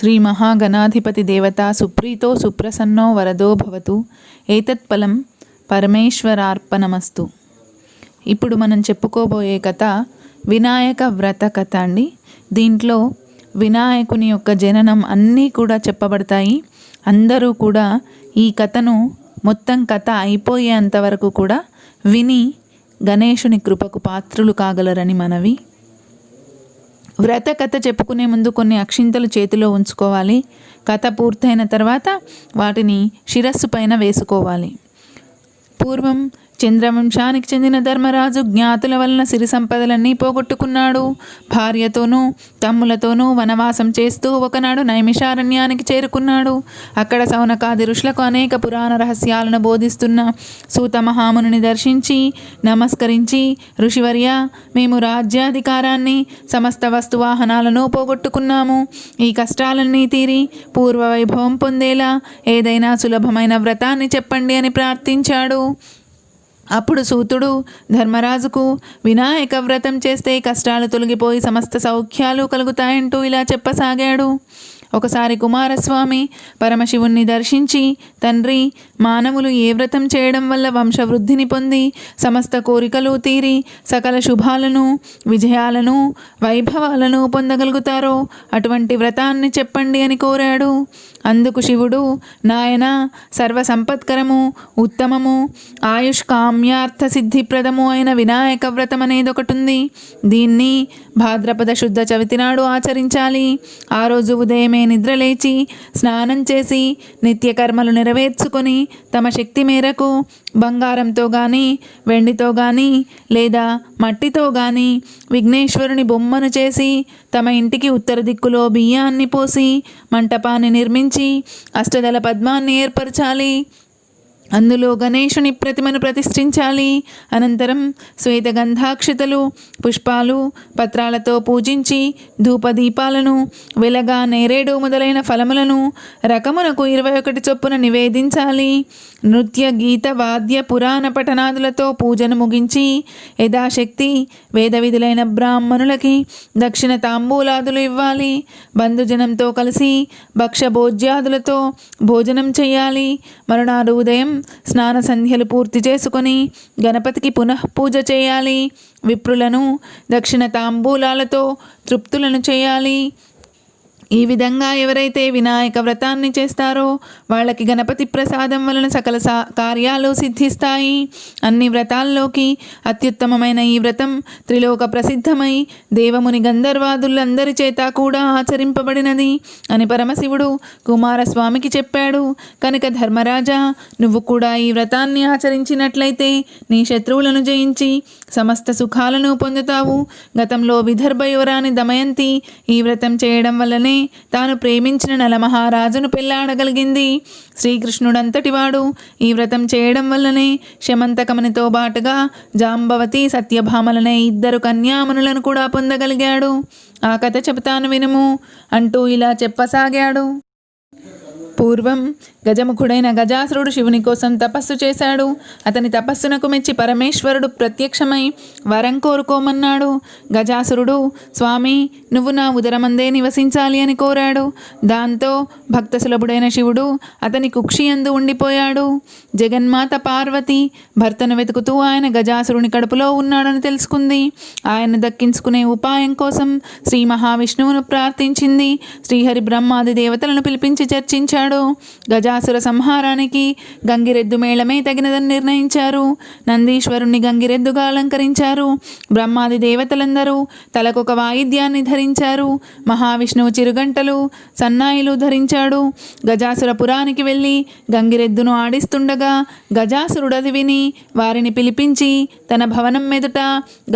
శ్రీ మహాగణాధిపతి దేవత సుప్రీతో సుప్రసన్నో వరదో భవతు. ఏతత్ఫలం పరమేశ్వరార్పణమస్తు. ఇప్పుడు మనం చెప్పుకోబోయే కథ వినాయక వ్రత కథ అండి. దీంట్లో వినాయకుని యొక్క జననం అన్నీ కూడా చెప్పబడతాయి. అందరూ కూడా ఈ కథను మొత్తం కథ అయిపోయేంత వరకు కూడా విని గణేశుని కృపకు పాత్రులు కాగలరని మనవి. వ్రత కథ చెప్పుకునే ముందు కొన్ని అక్షింతలు చేతిలో ఉంచుకోవాలి. కథ పూర్తయిన తర్వాత వాటిని శిరస్సు పైన వేసుకోవాలి. పూర్వం చంద్రవంశానికి చెందిన ధర్మరాజు జ్ఞాతుల వలన సిరి సంపదలన్నీ పోగొట్టుకున్నాడు. భార్యతోనూ తమ్ములతోనూ వనవాసం చేస్తూ ఒకనాడు నైమిషారణ్యానికి చేరుకున్నాడు. అక్కడ సౌనకాది ఋషులకు అనేక పురాణ రహస్యాలను బోధిస్తున్న సూత మహామునిని దర్శించి నమస్కరించి, ఋషివర్య, మేము రాజ్యాధికారాన్ని సమస్త వస్తువాహనాలను పోగొట్టుకున్నాము. ఈ కష్టాలన్నీ తీరి పూర్వ వైభవం పొందేలా ఏదైనా సులభమైన వ్రతాన్ని చెప్పండి అని ప్రార్థించాడు. అప్పుడు సూతుడు ధర్మరాజుకు వినాయక వ్రతం చేస్తే కష్టాలు తొలగిపోయి సమస్త సౌఖ్యాలు కలుగుతాయంటూ ఇలా చెప్పసాగాడు. ఒకసారి కుమారస్వామి పరమశివుణ్ణి దర్శించి, తండ్రి, మానవులు ఏ వ్రతం చేయడం వల్ల వంశవృద్ధిని పొంది సమస్త కోరికలు తీరి సకల శుభాలను, విజయాలను, వైభవాలను పొందగలుగుతారో అటువంటి వ్రతాన్ని చెప్పండి అని కోరాడు. అందుకు శివుడు, నాయన, సర్వసంపత్కరము, ఉత్తమము, ఆయుష్కామ్యార్థ సిద్ధిప్రదము అయిన వినాయక వ్రతం అనేది ఒకటి ఉంది. దీన్ని భాద్రపద శుద్ధ చవితి నాడు ఆచరించాలి. ఆ రోజు ఉదయమే నిద్రలేచి స్నానం చేసి నిత్యకర్మలు నెరవేర్చుకొని తమ శక్తి మేరకు బంగారంతో కానీ వెండితో కానీ లేదా మట్టితో కానీ విఘ్నేశ్వరుని బొమ్మను చేసి తమ ఇంటికి ఉత్తర దిక్కులో బియ్యాన్ని పోసి మంటపాన్ని నిర్మించి అష్టదళ పద్మాన్ని ఏర్పరచాలి. అందులో గణేశుని ప్రతిమను ప్రతిష్ఠించాలి. అనంతరం శ్వేతగంధాక్షతలు, పుష్పాలు, పత్రాలతో పూజించి ధూపదీపాలను, వెలగా, నేరేడు మొదలైన ఫలములను రకమునకు 21 చొప్పున నివేదించాలి. నృత్య, గీత, వాద్య, పురాణ పఠనాదులతో పూజను ముగించి యథాశక్తి వేద విధులైన బ్రాహ్మణులకి దక్షిణ తాంబూలాదులు ఇవ్వాలి. బంధుజనంతో కలిసి భక్ష భోజ్యాదులతో భోజనం చేయాలి. మరునాడు ఉదయం స్నాన సంధ్యలు పూర్తి చేసుకొని గణపతికి పునః పూజ చేయాలి. విప్రులను దక్షిణ తాంబూలాలతో తృప్తులను చేయాలి. ఈ విధంగా ఎవరైతే వినాయక వ్రతాన్ని చేస్తారో వాళ్ళకి గణపతి ప్రసాదం వలన సకల కార్యాలు సిద్ధిస్తాయి. అన్ని వ్రతాల్లోకి అత్యుత్తమమైన ఈ వ్రతం త్రిలోక ప్రసిద్ధమై దేవముని గంధర్వాదులందరి చేత కూడా ఆచరింపబడినది అని పరమశివుడు కుమారస్వామికి చెప్పాడు. కనుక ధర్మరాజా, నువ్వు కూడా ఈ వ్రతాన్ని ఆచరించినట్లయితే నీ శత్రువులను జయించి సమస్త సుఖాలను పొందుతావు. గతంలో విదర్భ యువరాణి దమయంతి ఈ వ్రతం చేయడం వల్లనే తాను ప్రేమించిన నలమహారాజును పెళ్లాడగలిగింది. శ్రీకృష్ణుడంతటివాడు ఈ వ్రతం చేయడం వల్లనే శమంతకమునితో బాటుగా జాంబవతి, సత్యభామలనే 2 కన్యామణులను కూడా పొందగలిగాడు. ఆ కథ చెబుతాను వినుము అంటూ ఇలా చెప్పసాగాడు. పూర్వం గజముఖుడైన గజాసురుడు శివుని కోసం తపస్సు చేశాడు. అతని తపస్సునకు మెచ్చి పరమేశ్వరుడు ప్రత్యక్షమై వరం కోరుకోమన్నాడు. గజాసురుడు, స్వామి, నువ్వు నా ఉదరమందే నివసించాలి అని కోరాడు. దాంతో భక్త సులభుడైన శివుడు అతని కుక్షియందు ఉండిపోయాడు. జగన్మాత పార్వతి భర్తను వెతుకుతూ ఆయన గజాసురుని కడుపులో ఉన్నాడని తెలుసుకుంది. ఆయన్ను దక్కించుకునే ఉపాయం కోసం శ్రీ మహావిష్ణువును ప్రార్థించింది. శ్రీహరి బ్రహ్మాది దేవతలను పిలిపించి చర్చించాడు. గజాసుర సంహారానికి గంగిరెద్దు మేళమే తగినదని నిర్ణయించారు. నందీశ్వరుణ్ణి గంగిరెద్దుగా అలంకరించారు. బ్రహ్మాది దేవతలందరూ తలకొక వాయిద్యాన్ని ధరించారు. మహావిష్ణువు చిరుగంటలు, సన్నాయిలు ధరించాడు. గజాసురపురానికి వెళ్ళి గంగిరెద్దును ఆడిస్తుండగా గజాసురుడది విని వారిని పిలిపించి తన భవనం మెదుట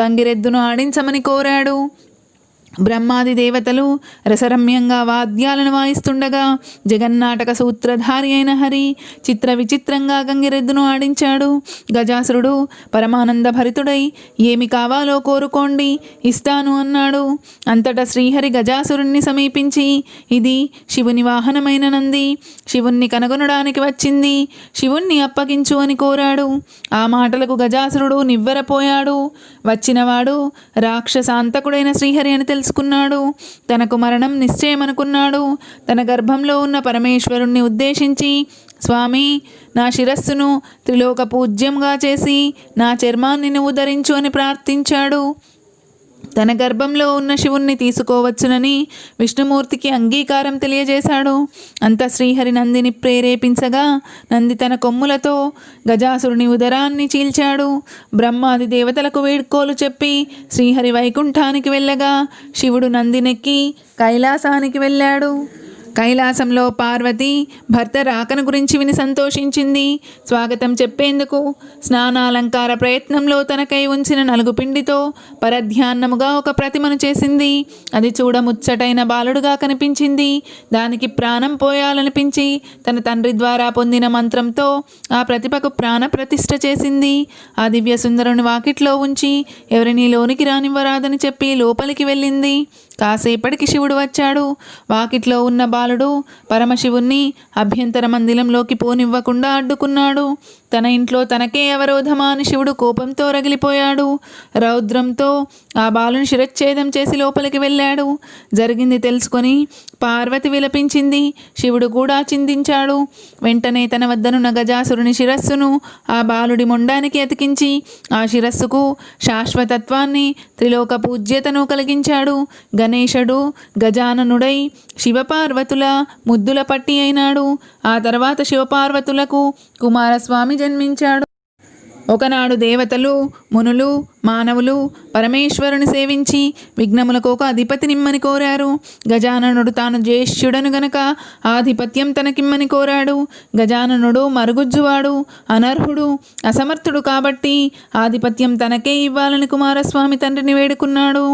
గంగిరెద్దును ఆడించమని కోరాడు. బ్రహ్మాది దేవతలు రసరమ్యంగా వాద్యాలను వాయిస్తుండగా జగన్నాటక సూత్రధారి అయిన హరి చిత్ర విచిత్రంగా గంగిరెద్దును ఆడించాడు. గజాసురుడు పరమానంద భరితుడై ఏమి కావాలో కోరుకోండి, ఇస్తాను అన్నాడు. అంతటా శ్రీహరి గజాసురుణ్ణి సమీపించి, ఇది శివుని వాహనమైన నంది, శివుణ్ణి కనుగొనడానికి వచ్చింది, శివుణ్ణి అప్పగించు అని కోరాడు. ఆ మాటలకు గజాసురుడు నివ్వెరపోయాడు. వచ్చినవాడు రాక్షసాంతకుడైన శ్రీహరి అని తెలుసుకున్నాడు. తనకు మరణం నిశ్చయమనుకున్నాడు. తన గర్భంలో ఉన్న పరమేశ్వరుణ్ణి ఉద్దేశించి, స్వామి, నా శిరస్సును త్రిలోక పూజ్యంగా చేసి నా చర్మాన్ని నువ్వు ధరించు అని ప్రార్థించాడు. తన గర్భంలో ఉన్న శివుణ్ణి తీసుకోవచ్చునని విష్ణుమూర్తికి అంగీకారం తెలియజేశాడు. అంత శ్రీహరి నందిని ప్రేరేపించగా నంది తన కొమ్ములతో గజాసురుని ఉదరాన్ని చీల్చాడు. బ్రహ్మాది దేవతలకు వేడుకోలు చెప్పి శ్రీహరి వైకుంఠానికి వెళ్ళగా శివుడు నందినెక్కి కైలాసానికి వెళ్ళాడు. కైలాసంలో పార్వతి భర్త రాకను గురించి విని సంతోషించింది. స్వాగతం చెప్పేందుకు స్నానాలంకార ప్రయత్నంలో తనకై ఉంచిన నలుగు పిండితో పరధ్యాన్నముగా ఒక ప్రతిమను చేసింది. అది చూడముచ్చటైన బాలుడుగా కనిపించింది. దానికి ప్రాణం పోయాలనిపించి తన తండ్రి ద్వారా పొందిన మంత్రంతో ఆ ప్రతిభకు ప్రాణ ప్రతిష్ఠ చేసింది. ఆ దివ్య సుందరుని వాకిట్లో ఉంచి ఎవరినీ లోనికి రానివ్వరాదని చెప్పి లోపలికి వెళ్ళింది. కాసేపటికి శివుడు వచ్చాడు. వాకిట్లో ఉన్న బాలుడు పరమశివుణ్ణి అభ్యంతర మందిరంలోకి పోనివ్వకుండా అడ్డుకున్నాడు. తన ఇంట్లో తనకే అవరోధమా అని శివుడు కోపంతో రగిలిపోయాడు. రౌద్రంతో ఆ బాలుని శిరచ్ఛేదం చేసి లోపలికి వెళ్ళాడు. జరిగింది తెలుసుకొని పార్వతి విలపించింది. శివుడు కూడా చిందించాడు. వెంటనే తన వద్దనున్న గజాసురుని శిరస్సును ఆ బాలుడి మొండానికి అతికించి ఆ శిరస్సుకు శాశ్వతత్వాన్ని, త్రిలోక పూజ్యతను కలిగించాడు. గణేశుడు గజాననుడై శివపార్వతుల ముద్దుల పట్టి అయినాడు. ఆ తర్వాత శివపార్వతులకు కుమారస్వామి జన్మించాడు. ఒకనాడు దేవతలు, మునులు, మానవులు పరమేశ్వరుని సేవించి విఘ్నములకు ఒక అధిపతి నిమ్మని కోరారు. గజాననుడు తాను జ్యేష్ఠుడను గనక ఆధిపత్యం తనకిమ్మని కోరాడు. గజాననుడు మరుగుజ్జువాడు, అనర్హుడు, అసమర్థుడు కాబట్టి ఆధిపత్యం తనకే ఇవ్వాలని కుమారస్వామి తండ్రిని వేడుకున్నాడు.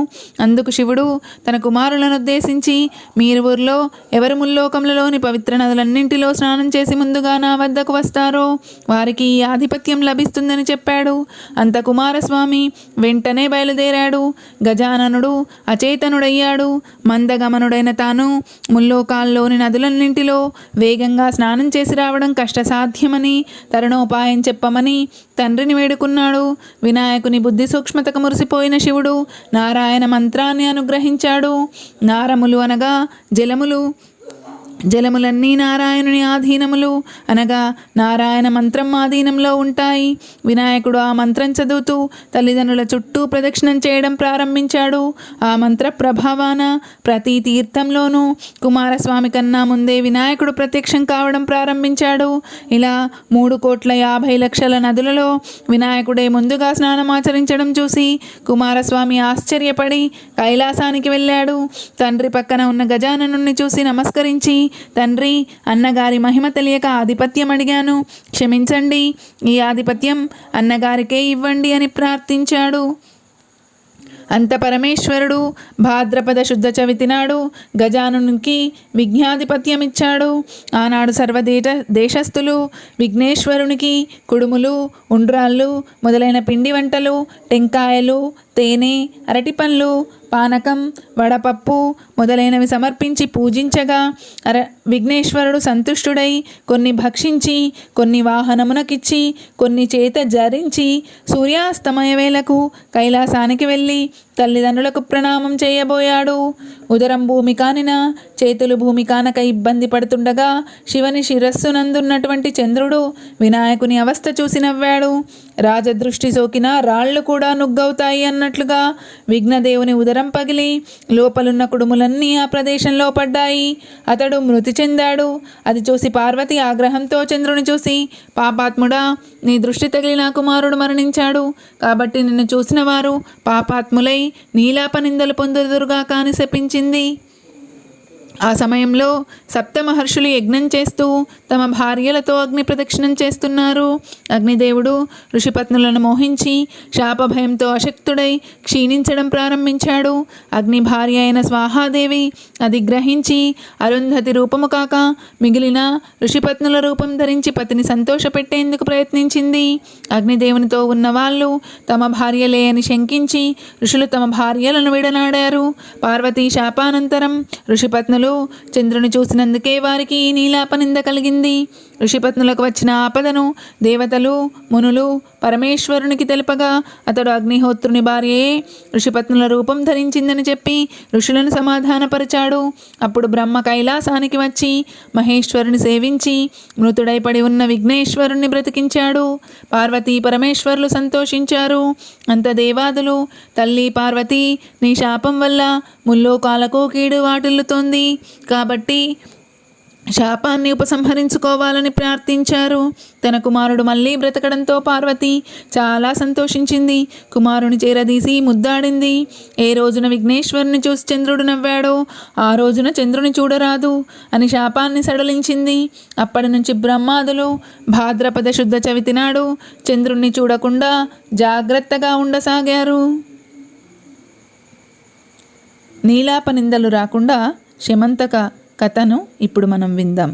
అందుకు శివుడు తన కుమారులను ఉద్దేశించి, మీరు ఊర్లో ఎవరు ముల్లోకములలోని పవిత్ర నదులన్నింటిలో స్నానం చేసి ముందుగా నా వద్దకు వస్తారో వారికి ఈ ఆధిపత్యం లభిస్తుందని చెప్పాడు. అంత కుమారస్వామి వెంటనే బయలుదేరాడు. గజాననుడు అచేతనుడయ్యాడు. మందగమనుడైన తాను ముల్లోకాల్లోని నదులన్నింటిలో వేగంగా స్నానం చేసి రావడం కష్టసాధ్యమని తరుణోపాయం చెప్పమని తండ్రిని వేడుకున్నాడు. వినాయకుని బుద్ధి సూక్ష్మతకు మురిసిపోయిన శివుడు నారాయణ మంత్రాన్ని అనుగ్రహించాడు. నారములు అనగా జలములు, జలములన్నీ నారాయణుని ఆధీనములు అనగా నారాయణ మంత్రం ఆధీనంలో ఉంటాయి. వినాయకుడు ఆ మంత్రం చదువుతూ తల్లిదండ్రుల చుట్టూ ప్రదక్షిణం చేయడం ప్రారంభించాడు. ఆ మంత్ర ప్రభావాన ప్రతి తీర్థంలోనూ కుమారస్వామి కన్నా ముందే వినాయకుడు ప్రత్యక్షం కావడం ప్రారంభించాడు. ఇలా 3,50,00,000 నదులలో వినాయకుడే ముందుగా స్నానమాచరించడం చూసి కుమారస్వామి ఆశ్చర్యపడి కైలాసానికి వెళ్ళాడు. తండ్రి పక్కన ఉన్న గజాననుణ్ణి చూసి నమస్కరించి, తండ్రి, అన్నగారి మహిమ తెలియక ఆధిపత్యం అడిగాను, క్షమించండి, ఈ ఆధిపత్యం అన్నగారికే ఇవ్వండి అని ప్రార్థించాడు. అంత పరమేశ్వరుడు భాద్రపద శుద్ధ చవితి నాడు గజానునికి విఘ్నాధిపత్యం ఇచ్చాడు. ఆనాడు దేశస్థులు విఘ్నేశ్వరునికి కుడుములు, ఉండ్రాళ్ళు మొదలైన పిండి వంటలు, టెంకాయలు, తేనె, అరటిపండ్లు, పానకం, వడపప్పు మొదలైనవి సమర్పించి పూజించగా విఘ్నేశ్వరుడు సంతుష్టుడై కొన్ని భక్షించి, కొన్ని వాహనమునకిచ్చి, కొన్ని చేత జరించి సూర్యాస్తమయ వేళకు కైలాసానికి వెళ్ళి తల్లిదండ్రులకు ప్రణామం చేయబోయాడు. ఉదరం భూమి కానిన, చేతులు భూమి కానక ఇబ్బంది పడుతుండగా శివుని శిరస్సునందున్నటువంటి చంద్రుడు వినాయకుని అవస్థ చూసి నవ్వాడు. రాజదృష్టి సోకిన రాళ్ళు కూడా నుగ్గవుతాయి అన్నట్లుగా విఘ్నదేవుని ఉదరం పగిలి లోపలున్న కుడుములన్నీ ఆ ప్రదేశంలో పడ్డాయి. అతడు మృతి చెందాడు. అది చూసి పార్వతి ఆగ్రహంతో చంద్రుని చూసి, పాపాత్ముడా, నీ దృష్టి తగిలి నా కుమారుడు మరణించాడు. కాబట్టి నిన్ను చూసిన వారు పాపాత్ములై నీలాపనిందలు పొందుదురుగా కాని శపించింది. ఆ సమయంలో సప్తమహర్షులు యజ్ఞం చేస్తూ తమ భార్యలతో అగ్ని ప్రదక్షిణం చేస్తున్నారు. అగ్నిదేవుడు ఋషిపత్నులను మోహించి శాపభయంతో అశక్తుడై క్షీణించడం ప్రారంభించాడు. అగ్ని భార్య అయిన స్వాహాదేవి అది గ్రహించి అరుంధతి రూపము కాక మిగిలిన ఋషిపత్నుల రూపం ధరించి పతిని సంతోషపెట్టేందుకు ప్రయత్నించింది. అగ్నిదేవునితో ఉన్న వాళ్ళు తమ భార్యలే అని శంకించి ఋషులు తమ భార్యలను విడనాడారు. పార్వతీ శాపానంతరం ఋషిపత్నులు చంద్రుని చూసినందుకే వారికి నీలాపనింద కలిగింది. ఋషిపత్నులకు వచ్చిన ఆపదను దేవతలు మునులు పరమేశ్వరునికి తెలుపగా అతడు అగ్నిహోత్రుని భార్యే ఋషిపత్నుల రూపం ధరించిందని చెప్పి ఋషులను సమాధానపరిచాడు. అప్పుడు బ్రహ్మ కైలాసానికి వచ్చి మహేశ్వరుని సేవించి మృతుడై పడి ఉన్న విఘ్నేశ్వరుణ్ణి బ్రతికించాడు. పార్వతీ పరమేశ్వరులు సంతోషించారు. అంత దేవాదులు, తల్లి పార్వతి, నీ శాపం వల్ల ముల్లోకాలకు కీడు వాటిల్లుతోంది కాబట్టి శాపాన్ని ఉపసంహరించుకోవాలని ప్రార్థించారు. తన కుమారుడు మళ్ళీ బ్రతకడంతో పార్వతి చాలా సంతోషించింది. కుమారుని చేరదీసి ముద్దాడింది. ఏ రోజున విఘ్నేశ్వరుని చూసి చంద్రుడు నవ్వాడో ఆ రోజున చంద్రుని చూడరాదు అని శాపాన్ని సడలించింది. అప్పటి నుంచి బ్రహ్మాదులు భాద్రపద శుద్ధ చవితి నాడు చంద్రుణ్ణి చూడకుండా జాగ్రత్తగా ఉండసాగారు. నీలాపనిందలు రాకుండా శమంతక కథను ఇప్పుడు మనం విందాం.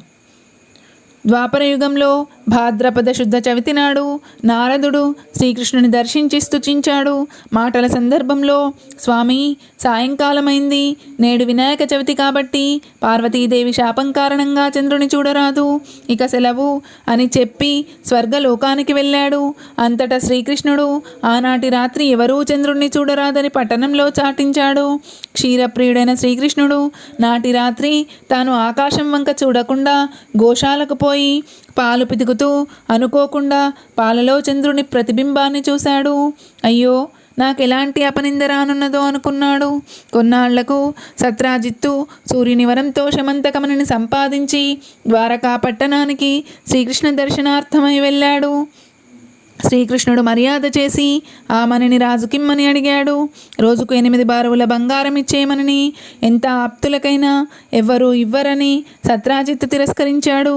ద్వాపరయుగంలో భాద్రపద శుద్ధ చవితి నాడు నారదుడు శ్రీకృష్ణుని దర్శించి స్తుతించాడు. మాటల సందర్భంలో, స్వామి సాయంకాలమైంది, నేడు వినాయక చవితి కాబట్టి పార్వతీదేవి శాపం కారణంగా చంద్రుని చూడరాదు, ఇక సెలవు అని చెప్పి స్వర్గలోకానికి వెళ్ళాడు. అంతటా శ్రీకృష్ణుడు ఆనాటి రాత్రి ఎవరూ చంద్రుణ్ణి చూడరాదని పట్టణంలో చాటించాడు. క్షీరప్రియుడైన శ్రీకృష్ణుడు నాటి రాత్రి తాను ఆకాశం వంక చూడకుండా గోశాలకు పోయి పాలు పితుకుతూ అనుకోకుండా పాలలో చంద్రుని ప్రతిబింబాన్ని చూశాడు. అయ్యో, నాకెలాంటి అపనింద రానున్నదో అనుకున్నాడు. కొన్నాళ్లకు సత్రాజిత్తు సూర్యుని వరంతో శమంతకమణిని సంపాదించి ద్వారకా పట్టణానికి శ్రీకృష్ణ దర్శనార్థమై వెళ్ళాడు. శ్రీకృష్ణుడు మర్యాద చేసి ఆ మణిని రాజుకిమ్మని అడిగాడు. రోజుకు 8 బారువుల బంగారం ఇచ్చేయమని ఎంత ఆప్తులకైనా ఎవ్వరూ ఇవ్వరని సత్రాజిత్తు తిరస్కరించాడు.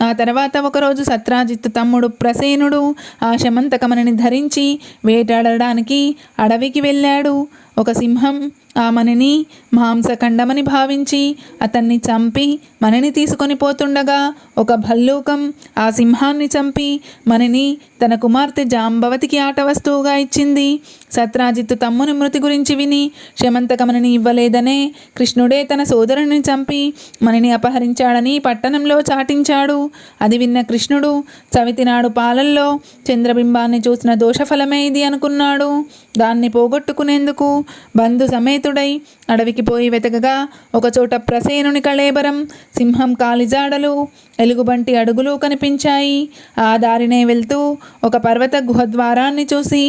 ఆ తర్వాత ఒకరోజు సత్రాజిత్తు తమ్ముడు ప్రసేనుడు ఆ శమంతకమణిని ధరించి వేటాడడానికి అడవికి వెళ్ళాడు. ఒక సింహం ఆ మణిని మాంసఖండమని భావించి అతన్ని చంపి మణిని తీసుకొని పోతుండగా ఒక భల్లూకం ఆ సింహాన్ని చంపి మణిని తన కుమార్తె జాంబవతికి ఆట వస్తువుగా ఇచ్చింది. సత్రాజిత్తు తమ్ముని మృతి గురించి విని శమంతకమణిని ఇవ్వలేదనే కృష్ణుడే తన సోదరుని చంపి మణిని అపహరించాడని పట్టణంలో చాటించాడు. అది విన్న కృష్ణుడు చవితి నాడు పాలల్లో చంద్రబింబాన్ని చూసిన దోషఫలమే ఇది అనుకున్నాడు. దాన్ని పోగొట్టుకునేందుకు బంధు సమేతుడై అడవికి పోయి వెతకగా ఒకచోట ప్రసేనుని కళేబరం, సింహం కాలిజాడలు, ఎలుగుబంటి అడుగులు కనిపించాయి. ఆ దారినే వెళ్తూ ఒక పర్వత గుహ ద్వారాన్ని చూసి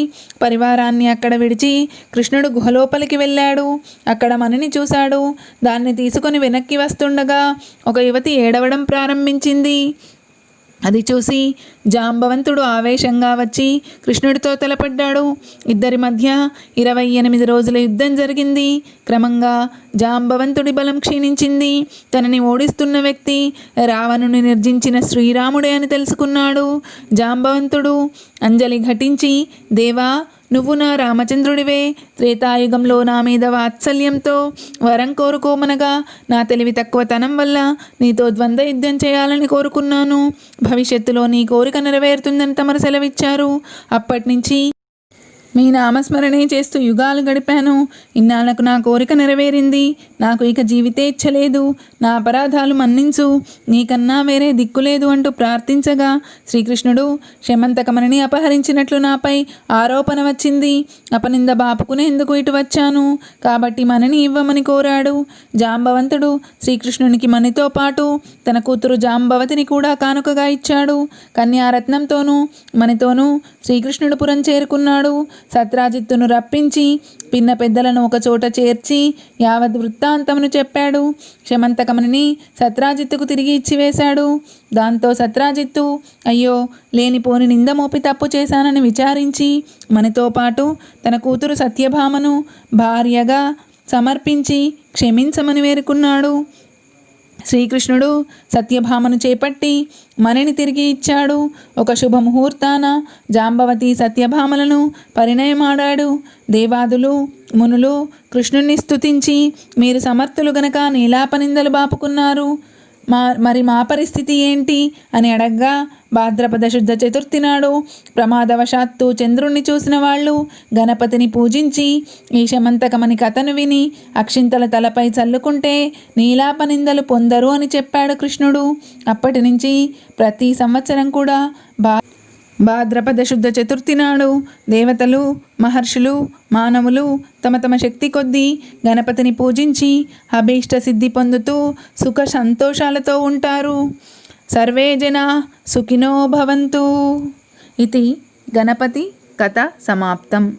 పరివారాన్ని అక్కడ విడిచి కృష్ణుడు గుహలోపలికి వెళ్ళాడు. అక్కడ మణిని చూశాడు. దాన్ని తీసుకొని వెనక్కి వస్తుండగా ఒక యువతి ఏడవడం ప్రారంభించింది. అది చూసి జాంబవంతుడు ఆవేశంగా వచ్చి కృష్ణుడితో తలపడ్డాడు. ఇద్దరి మధ్య 28 రోజుల యుద్ధం జరిగింది. క్రమంగా జాంబవంతుడి బలం క్షీణించింది. తనని ఓడిస్తున్న వ్యక్తి రావణుని నిర్జించిన శ్రీరాముడే అని తెలుసుకున్నాడు. జాంబవంతుడు అంజలి ఘటించి, దేవా, నువ్వు నా రామచంద్రుడివే. త్రేతాయుగంలో నా మీద వాత్సల్యంతో వరం కోరుకోమనగా నా తెలివి తక్కువతనం వల్ల నీతో ద్వంద్వ యుద్ధం చేయాలని కోరుకున్నాను. భవిష్యత్తులో నీ కోరిక నెరవేరుతుందని తమరు సెలవిచ్చారు. అప్పటి నుంచి మీ నామస్మరణే చేస్తూ యుగాలు గడిపాను. ఇన్నాళ్లకు నా కోరిక నెరవేరింది. నాకు ఇక జీవితేచ్ఛలేదు. నా అపరాధాలు మన్నించు, నీకన్నా వేరే దిక్కులేదు అంటూ ప్రార్థించగా శ్రీకృష్ణుడు శమంతకమణిని అపహరించినట్లు నాపై ఆరోపణ వచ్చింది. అపనింద బాపుకునేందుకు ఇటు వచ్చాను కాబట్టి మణిని ఇవ్వమని కోరాడు. జాంబవంతుడు శ్రీకృష్ణునికి మణితో పాటు తన కూతురు జాంబవతిని కూడా కానుకగా ఇచ్చాడు. కన్యారత్నంతోనూ మణితోనూ శ్రీకృష్ణుడు పురం చేరుకున్నాడు. సత్రాజిత్తును రప్పించి పిన్న పెద్దలను ఒకచోట చేర్చి యావత్ వృత్తాంతమును చెప్పాడు. శమంతకమణిని సత్రాజిత్తుకు తిరిగి ఇచ్చివేశాడు. దాంతో సత్రాజిత్తు అయ్యో, లేనిపోని నింద మోపి తప్పు చేశానని విచారించి మణితో పాటు తన కూతురు సత్యభామను భార్యగా సమర్పించి క్షమించమని వేరుకున్నాడు. శ్రీకృష్ణుడు సత్యభామను చేపట్టి మణిని తిరిగి ఇచ్చాడు. ఒక శుభముహూర్తాన జాంబవతి సత్యభామలను పరిణయమాడాడు. దేవాదులు మునులు కృష్ణుణ్ణి స్తుతించి, మీరు సమర్థులు గనక నీలాపనిందలు బాపుకున్నారు. మరి మా పరిస్థితి ఏంటి అని అడగ్గా, భాద్రపద శుద్ధ చతుర్థి నాడు ప్రమాదవశాత్తు చంద్రుణ్ణి చూసిన వాళ్ళు గణపతిని పూజించి ఈ శమంతకమని కథను విని అక్షింతల తలపై చల్లుకుంటే నీలాపనిందలు పొందరు అని చెప్పాడు కృష్ణుడు. అప్పటి నుంచి ప్రతి సంవత్సరం కూడా భాద్రపద శుద్ధ చతుర్థి నాడు దేవతలు, మహర్షులు, మానవులు తమ తమ శక్తి కొద్దీ గణపతిని పూజించి అభీష్ట సిద్ధి పొందుతూ సుఖ సంతోషాలతో ఉంటారు. సర్వే జనా సుఖినో భవంతు. ఇది గణపతి కథ సమాప్తం.